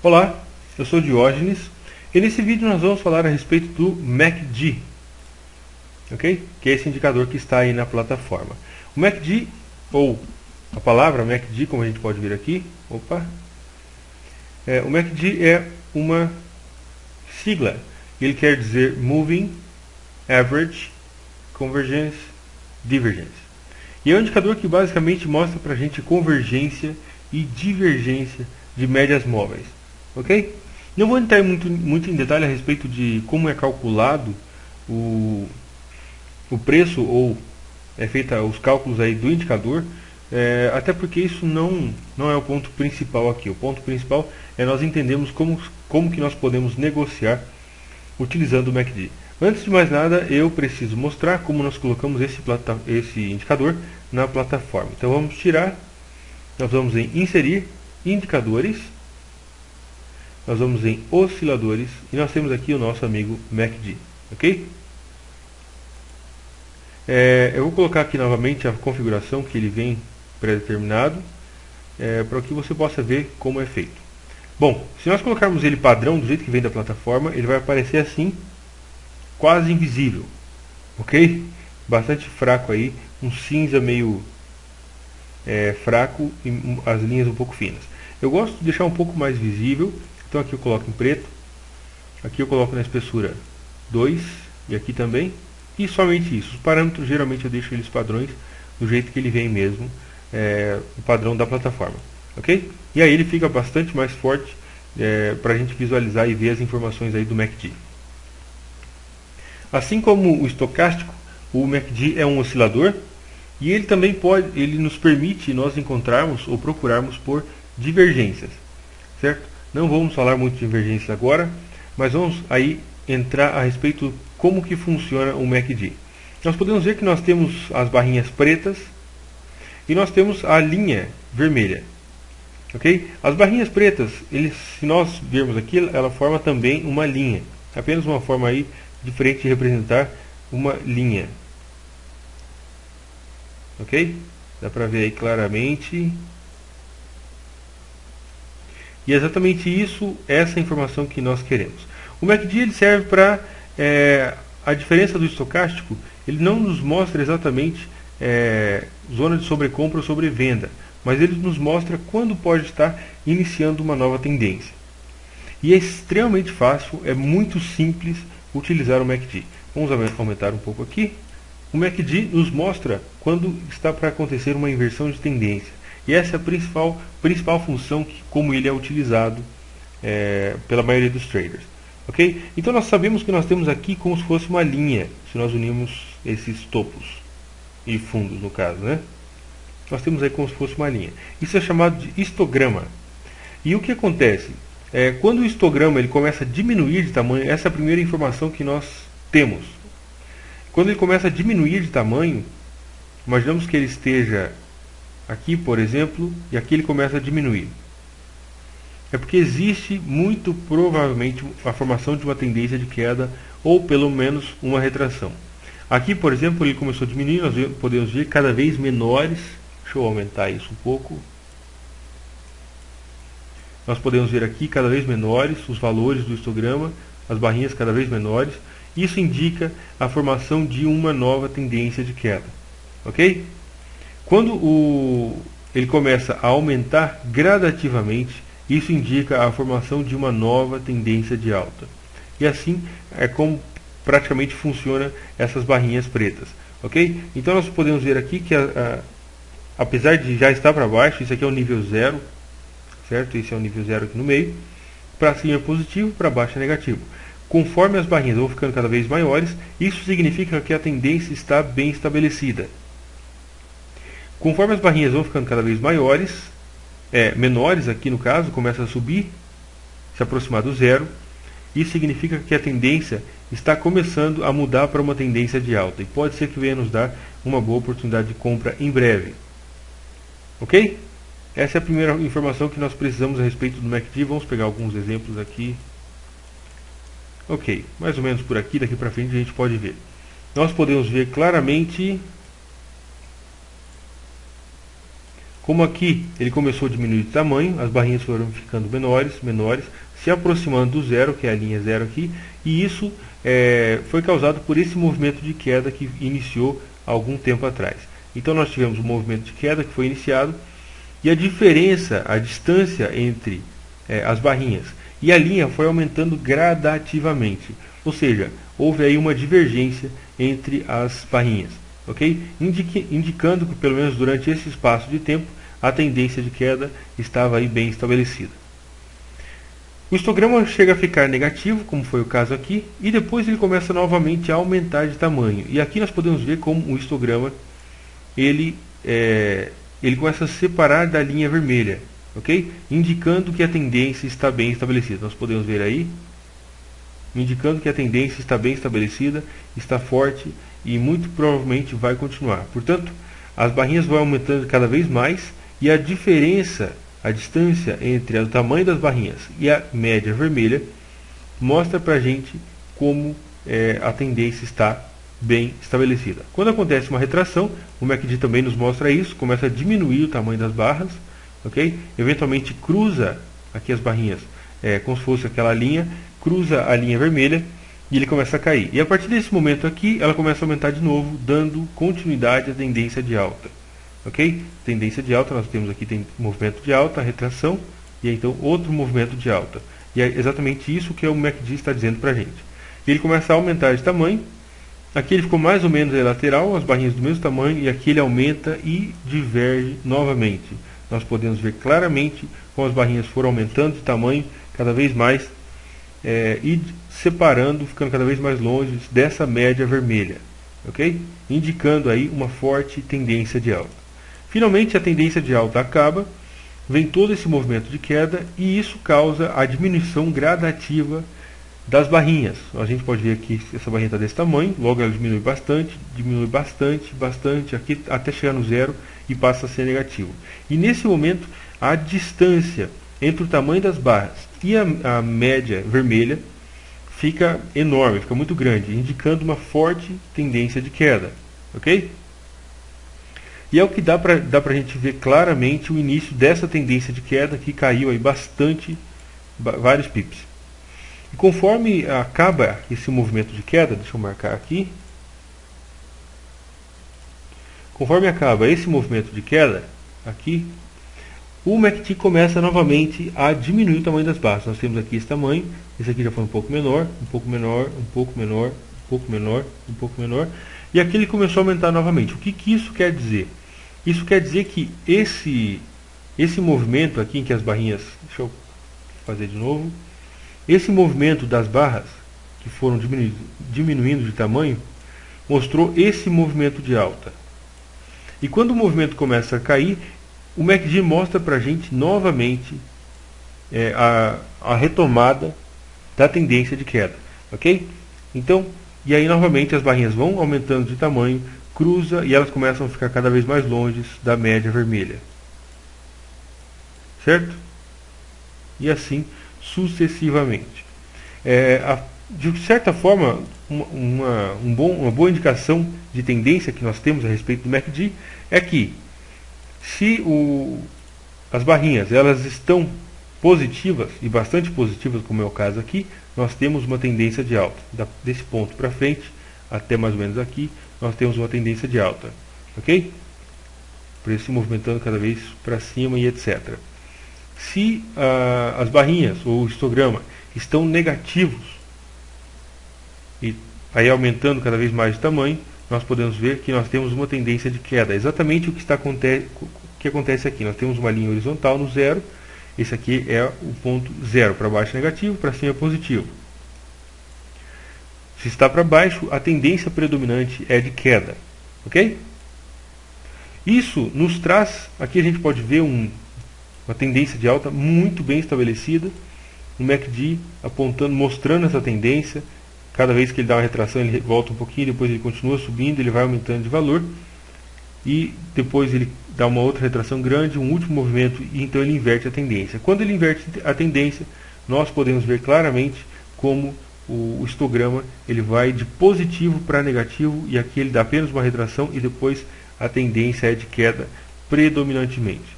Olá, eu sou Diógenes e nesse vídeo nós vamos falar a respeito do MACD, ok? Que é esse indicador que está aí na plataforma. O MACD, ou a palavra MACD, como a gente pode ver aqui, o MACD é uma sigla. Ele quer dizer Moving Average Convergence Divergence. E é um indicador que basicamente mostra para a gente convergência e divergência de médias móveis. Ok? Não vou entrar muito em detalhe a respeito de como é calculado o preço ou é feita os cálculos aí do indicador, até porque isso não é o ponto principal aqui. O ponto principal é nós entendermos como que nós podemos negociar utilizando o MACD. Antes de mais nada, eu preciso mostrar como nós colocamos esse indicador na plataforma. Então vamos tirar, nós vamos em inserir indicadores, nós vamos em osciladores e nós temos aqui o nosso amigo MACD, ok? Eu vou colocar aqui novamente a configuração que ele vem pré-determinado, para que você possa ver como é feito. Bom, se nós colocarmos ele padrão do jeito que vem da plataforma, ele vai aparecer assim, quase invisível, ok? Bastante fraco aí, um cinza meio fraco e as linhas um pouco finas. Eu gosto de deixar um pouco mais visível, então aqui eu coloco em preto, aqui eu coloco na espessura 2 e aqui também, e somente isso. Os parâmetros geralmente eu deixo eles padrões do jeito que ele vem mesmo, o padrão da plataforma, ok? E aí ele fica bastante mais forte para a gente visualizar e ver as informações aí do MACD. Assim como o estocástico, o MACD é um oscilador e ele também ele nos permite nós encontrarmos ou procurarmos por divergências, certo? Não vamos falar muito de divergências agora, mas vamos aí entrar a respeito como que funciona o MACD. Nós podemos ver que nós temos as barrinhas pretas e nós temos a linha vermelha. Ok? As barrinhas pretas, se nós vermos aqui, ela forma também uma linha. Apenas uma forma aí diferente de representar uma linha. Ok? Dá para ver aí claramente. E é exatamente isso, essa informação que nós queremos. O MACD ele serve para, a diferença do estocástico, ele não nos mostra exatamente zona de sobrecompra ou sobrevenda, mas ele nos mostra quando pode estar iniciando uma nova tendência. E é extremamente fácil, é muito simples utilizar o MACD. Vamos aumentar um pouco aqui. O MACD nos mostra quando está para acontecer uma inversão de tendência. E essa é a principal função como ele é utilizado pela maioria dos traders. Ok? Então nós sabemos que nós temos aqui como se fosse uma linha, se nós unirmos esses topos e fundos no caso, né? Nós temos aí como se fosse uma linha. Isso é chamado de histograma. E o que acontece? Quando o histograma ele começa a diminuir de tamanho, essa é a primeira informação que nós temos. Quando ele começa a diminuir de tamanho, imaginamos que ele esteja aqui, por exemplo, e aqui ele começa a diminuir. É porque existe muito provavelmente a formação de uma tendência de queda ou pelo menos uma retração. Aqui, por exemplo, ele começou a diminuir, nós podemos ver cada vez menores. Deixa eu aumentar isso um pouco. Nós podemos ver aqui cada vez menores os valores do histograma, as barrinhas cada vez menores. Isso indica a formação de uma nova tendência de queda. Ok? Quando ele começa a aumentar gradativamente, isso indica a formação de uma nova tendência de alta. E assim é como praticamente funciona essas barrinhas pretas. Ok? Então nós podemos ver aqui que apesar de já estar para baixo, isso aqui é o nível 0, certo? Esse é o nível 0 aqui no meio. Para cima é positivo, para baixo é negativo. Conforme as barrinhas vão ficando cada vez maiores, isso significa que a tendência está bem estabelecida. Conforme as barrinhas vão ficando cada vez maiores, menores aqui no caso, começa a subir, se aproximar do zero, isso significa que a tendência está começando a mudar para uma tendência de alta. E pode ser que venha nos dar uma boa oportunidade de compra em breve. Ok? Essa é a primeira informação que nós precisamos a respeito do MACD. Vamos pegar alguns exemplos aqui. Ok, mais ou menos por aqui, daqui para frente a gente pode ver. Nós podemos ver claramente Como aqui ele começou a diminuir de tamanho, as barrinhas foram ficando menores, se aproximando do zero, que é a linha zero aqui, e isso foi causado por esse movimento de queda que iniciou há algum tempo atrás. Então nós tivemos um movimento de queda que foi iniciado, e a diferença, a distância entre as barrinhas e a linha foi aumentando gradativamente, ou seja, houve aí uma divergência entre as barrinhas, ok? Indicando que pelo menos durante esse espaço de tempo a tendência de queda estava aí bem estabelecida. O histograma chega a ficar negativo, como foi o caso aqui, e depois ele começa novamente a aumentar de tamanho. E aqui nós podemos ver como o histograma ele começa a separar da linha vermelha, ok? Indicando que a tendência está bem estabelecida. Nós podemos ver aí, indicando que a tendência está bem estabelecida, está forte e muito provavelmente vai continuar. Portanto, as barrinhas vão aumentando cada vez mais e a diferença, a distância entre o tamanho das barrinhas e a média vermelha mostra para a gente como a tendência está bem estabelecida. Quando acontece uma retração, o MACD também nos mostra isso, começa a diminuir o tamanho das barras, ok? Eventualmente cruza aqui as barrinhas, como se fosse aquela linha, cruza a linha vermelha e ele começa a cair. E a partir desse momento aqui, ela começa a aumentar de novo, dando continuidade à tendência de alta. Ok? Tendência de alta, nós temos aqui tem movimento de alta, retração, e então outro movimento de alta. E é exatamente isso que o MACD está dizendo para a gente. Ele começa a aumentar de tamanho, aqui ele ficou mais ou menos lateral, as barrinhas do mesmo tamanho, e aqui ele aumenta e diverge novamente. Nós podemos ver claramente como as barrinhas foram aumentando de tamanho cada vez mais, e separando, ficando cada vez mais longe dessa média vermelha, ok? Indicando aí uma forte tendência de alta. Finalmente a tendência de alta acaba, vem todo esse movimento de queda e isso causa a diminuição gradativa das barrinhas. A gente pode ver aqui que essa barrinha está desse tamanho, logo ela diminui bastante, aqui até chegar no zero e passa a ser negativo. E nesse momento a distância entre o tamanho das barras e a média vermelha fica enorme, fica muito grande, indicando uma forte tendência de queda, ok? E é o que dá para a gente ver claramente o início dessa tendência de queda que caiu aí bastante, vários pips. E conforme acaba esse movimento de queda, deixa eu marcar aqui, conforme acaba esse movimento de queda, aqui, o MACD começa novamente a diminuir o tamanho das barras. Nós temos aqui esse tamanho, esse aqui já foi um pouco menor, e aqui ele começou a aumentar novamente. O que isso quer dizer? Isso quer dizer que esse movimento aqui em que as barrinhas, deixa eu fazer de novo, esse movimento das barras que foram diminuindo de tamanho, mostrou esse movimento de alta. E quando o movimento começa a cair, o MACD mostra para a gente novamente a retomada da tendência de queda, ok? Então, e aí novamente as barrinhas vão aumentando de tamanho, cruza e elas começam a ficar cada vez mais longe da média vermelha, certo? E assim sucessivamente. De certa forma, uma boa indicação de tendência que nós temos a respeito do MACD é que se as barrinhas elas estão positivas e bastante positivas, como é o caso aqui, nós temos uma tendência de alta. Desse ponto para frente, até mais ou menos aqui, nós temos uma tendência de alta, ok? Preço se movimentando cada vez para cima e etc. Se as barrinhas ou o histograma estão negativos e aí aumentando cada vez mais de tamanho, nós podemos ver que nós temos uma tendência de queda. Exatamente o que acontece aqui. Nós temos uma linha horizontal no zero. Esse aqui é o ponto zero. Para baixo é negativo, para cima é positivo. Se está para baixo, a tendência predominante é de queda. Ok? Isso nos traz, aqui a gente pode ver uma tendência de alta muito bem estabelecida. O MACD apontando, mostrando essa tendência. Cada vez que ele dá uma retração, ele volta um pouquinho, depois ele continua subindo, ele vai aumentando de valor. E depois ele dá uma outra retração grande, um último movimento, e então ele inverte a tendência. Quando ele inverte a tendência, nós podemos ver claramente como o histograma ele vai de positivo para negativo, e aqui ele dá apenas uma retração, e depois a tendência é de queda predominantemente.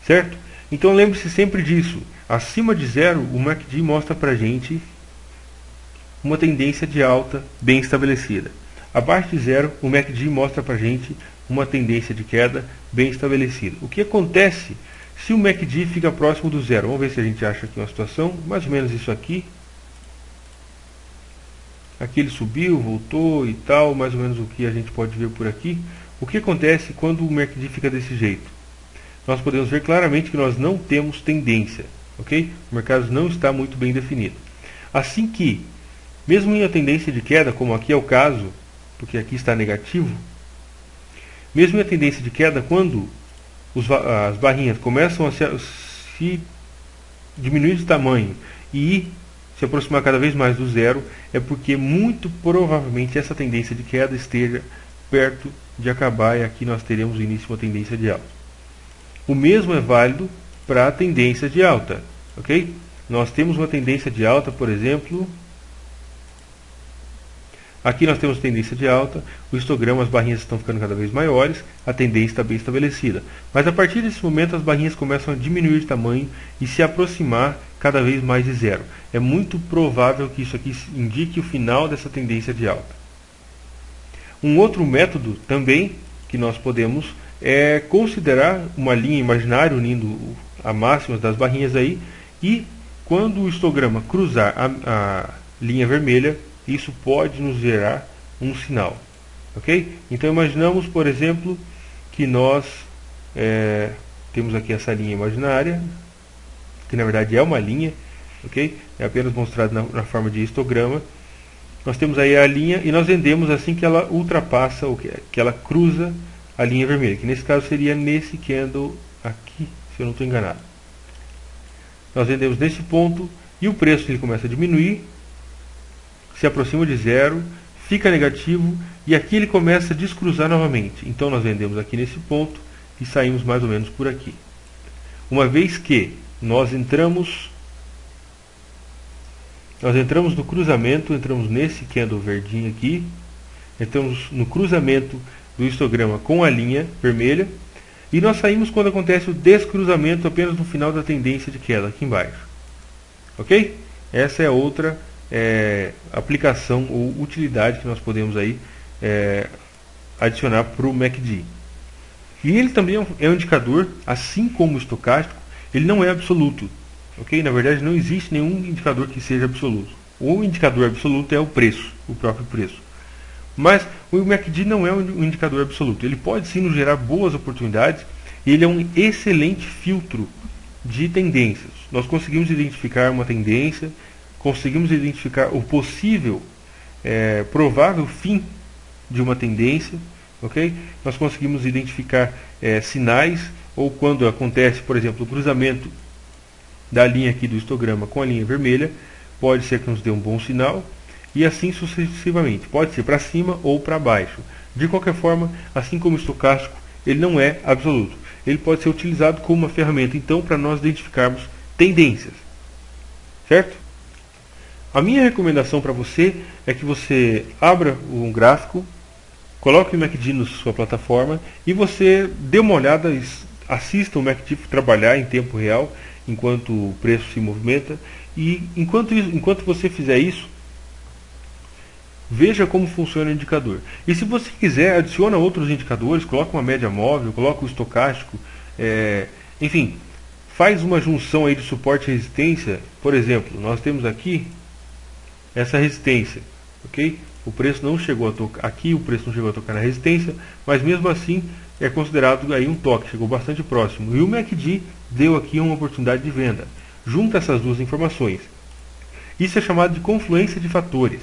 certo? Então lembre-se sempre disso. Acima de 0, o MACD mostra para a gente uma tendência de alta bem estabelecida. Abaixo de 0, o MACD mostra para a gente uma tendência de queda bem estabelecida. O que acontece se o MACD fica próximo do 0? Vamos ver se a gente acha aqui uma situação, mais ou menos isso aqui. Aqui ele subiu, voltou e tal, mais ou menos o que a gente pode ver por aqui. O que acontece quando o MACD fica desse jeito? Nós podemos ver claramente que nós não temos tendência, ok? O mercado não está muito bem definido. Assim que, mesmo em uma tendência de queda, como aqui é o caso, porque aqui está negativo, mesmo em uma tendência de queda, quando as barrinhas começam a se diminuir de tamanho e se aproximar cada vez mais do 0, é porque muito provavelmente essa tendência de queda esteja perto de acabar e aqui nós teremos o início de uma tendência de alta. O mesmo é válido para a tendência de alta, ok? Nós temos uma tendência de alta, por exemplo, aqui nós temos tendência de alta, o histograma, as barrinhas estão ficando cada vez maiores, a tendência está bem estabelecida. Mas a partir desse momento as barrinhas começam a diminuir de tamanho e se aproximar cada vez mais de 0. É muito provável que isso aqui indique o final dessa tendência de alta. Um outro método também que nós podemos é considerar uma linha imaginária unindo a máximas das barrinhas aí, e quando o histograma cruzar a linha vermelha, isso pode nos gerar um sinal, ok? Então imaginamos, por exemplo, que nós temos aqui essa linha imaginária, que na verdade é uma linha, ok? É apenas mostrado na forma de histograma. Nós temos aí a linha e nós vendemos assim que ela ultrapassa, ou que ela cruza a linha vermelha, que nesse caso seria nesse candle aqui, se eu não estou enganado. Nós vendemos nesse ponto e o preço ele começa a diminuir, se aproxima de 0, fica negativo e aqui ele começa a descruzar novamente. Então nós vendemos aqui nesse ponto e saímos mais ou menos por aqui. Uma vez que nós entramos no cruzamento, entramos nesse candle verdinho aqui, entramos no cruzamento do histograma com a linha vermelha, e nós saímos quando acontece o descruzamento apenas no final da tendência de queda, aqui embaixo. Ok? Essa é outra aplicação ou utilidade que nós podemos aí adicionar para o MACD. E ele também é um indicador, assim como o estocástico, ele não é absoluto. Ok? Na verdade não existe nenhum indicador que seja absoluto. O indicador absoluto é o preço, o próprio preço. Mas o MACD não é um indicador absoluto. Ele pode sim nos gerar boas oportunidades e ele é um excelente filtro de tendências. Nós conseguimos identificar uma tendência, conseguimos identificar o possível, provável fim de uma tendência, ok? Nós conseguimos identificar sinais, ou quando acontece, por exemplo, o cruzamento da linha aqui do histograma com a linha vermelha, pode ser que nos dê um bom sinal, e assim sucessivamente. Pode ser para cima ou para baixo. De qualquer forma, assim como o estocástico, ele não é absoluto. Ele pode ser utilizado como uma ferramenta, então, para nós identificarmos tendências. Certo? A minha recomendação para você é que você abra um gráfico, coloque o MACD na sua plataforma e você dê uma olhada, assista o MACD trabalhar em tempo real, enquanto o preço se movimenta, e enquanto você fizer isso, veja como funciona o indicador. E se você quiser, adiciona outros indicadores, coloca uma média móvel, coloca o estocástico, enfim, faz uma junção aí de suporte e resistência. Por exemplo, nós temos aqui essa resistência, ok? O preço não chegou a tocar aqui, o preço não chegou a tocar na resistência, mas mesmo assim é considerado aí um toque, chegou bastante próximo. E o MACD deu aqui uma oportunidade de venda. Junta essas duas informações. Isso é chamado de confluência de fatores.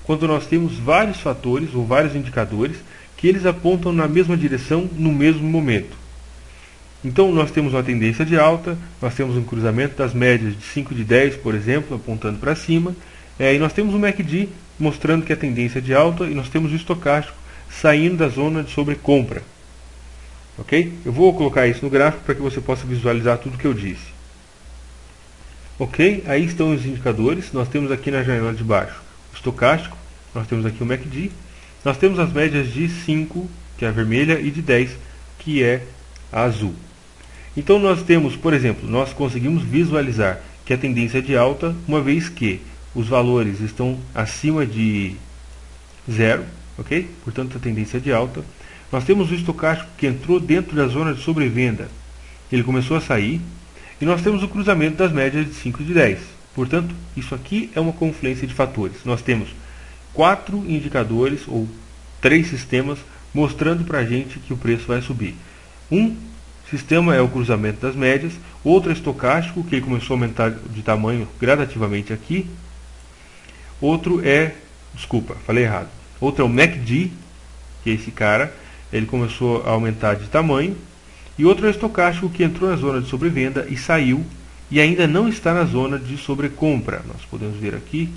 Quando nós temos vários fatores ou vários indicadores que eles apontam na mesma direção no mesmo momento. Então nós temos uma tendência de alta, nós temos um cruzamento das médias de 5 de 10, por exemplo, apontando para cima, e nós temos o MACD mostrando que a tendência é de alta, e nós temos o estocástico saindo da zona de sobrecompra. Ok? Eu vou colocar isso no gráfico para que você possa visualizar tudo o que eu disse. Ok? Aí estão os indicadores. Nós temos aqui na janela de baixo o estocástico, nós temos aqui o MACD, nós temos as médias de 5, que é a vermelha, e de 10, que é a azul. Então nós temos, por exemplo, nós conseguimos visualizar que a tendência é de alta, uma vez que os valores estão acima de zero, ok? Portanto, a tendência é de alta. Nós temos o estocástico que entrou dentro da zona de sobrevenda, ele começou a sair, e nós temos o cruzamento das médias de 5 e de 10. Portanto, isso aqui é uma confluência de fatores. Nós temos 4 indicadores, ou 3 sistemas, mostrando para a gente que o preço vai subir. Um sistema é o cruzamento das médias, outro é estocástico, que ele começou a aumentar de tamanho gradativamente aqui. Outro é, desculpa, falei errado. Outro é o MACD, que é esse cara, ele começou a aumentar de tamanho. E outro é o estocástico, que entrou na zona de sobrevenda e saiu, e ainda não está na zona de sobrecompra. Nós podemos ver aqui,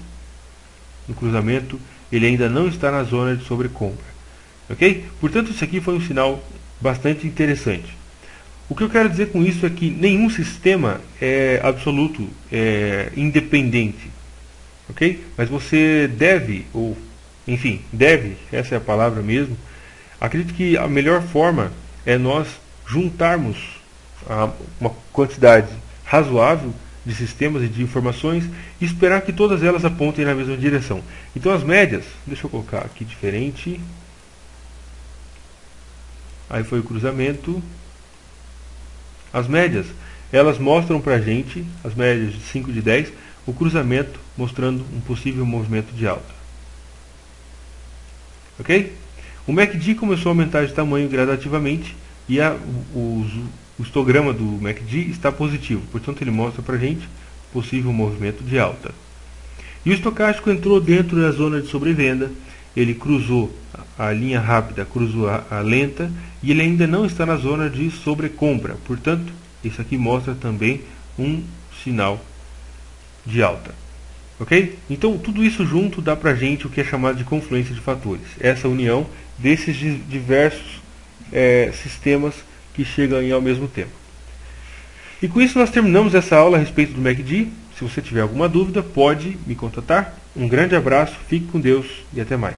no cruzamento, ele ainda não está na zona de sobrecompra. Ok? Portanto, isso aqui foi um sinal bastante interessante. O que eu quero dizer com isso é que nenhum sistema é absoluto, independente. Ok? Mas você deve, ou enfim, deve, essa é a palavra mesmo. Acredito que a melhor forma é nós juntarmos uma quantidade razoável de sistemas e de informações e esperar que todas elas apontem na mesma direção. Então as médias, deixa eu colocar aqui diferente. Aí foi o cruzamento. As médias, elas mostram para a gente, as médias de 5 e de 10, o cruzamento mostrando um possível movimento de alta. Ok? O MACD começou a aumentar de tamanho gradativamente e o histograma do MACD está positivo. Portanto, ele mostra para a gente possível movimento de alta. E o estocástico entrou dentro da zona de sobrevenda. Ele cruzou a linha rápida, cruzou a lenta e ele ainda não está na zona de sobrecompra. Portanto, isso aqui mostra também um sinal de alta. Ok? Então, tudo isso junto dá para a gente o que é chamado de confluência de fatores. Essa união desses diversos sistemas que chegam aí ao mesmo tempo. E com isso nós terminamos essa aula a respeito do MACD. Se você tiver alguma dúvida, pode me contatar. Um grande abraço, fique com Deus e até mais.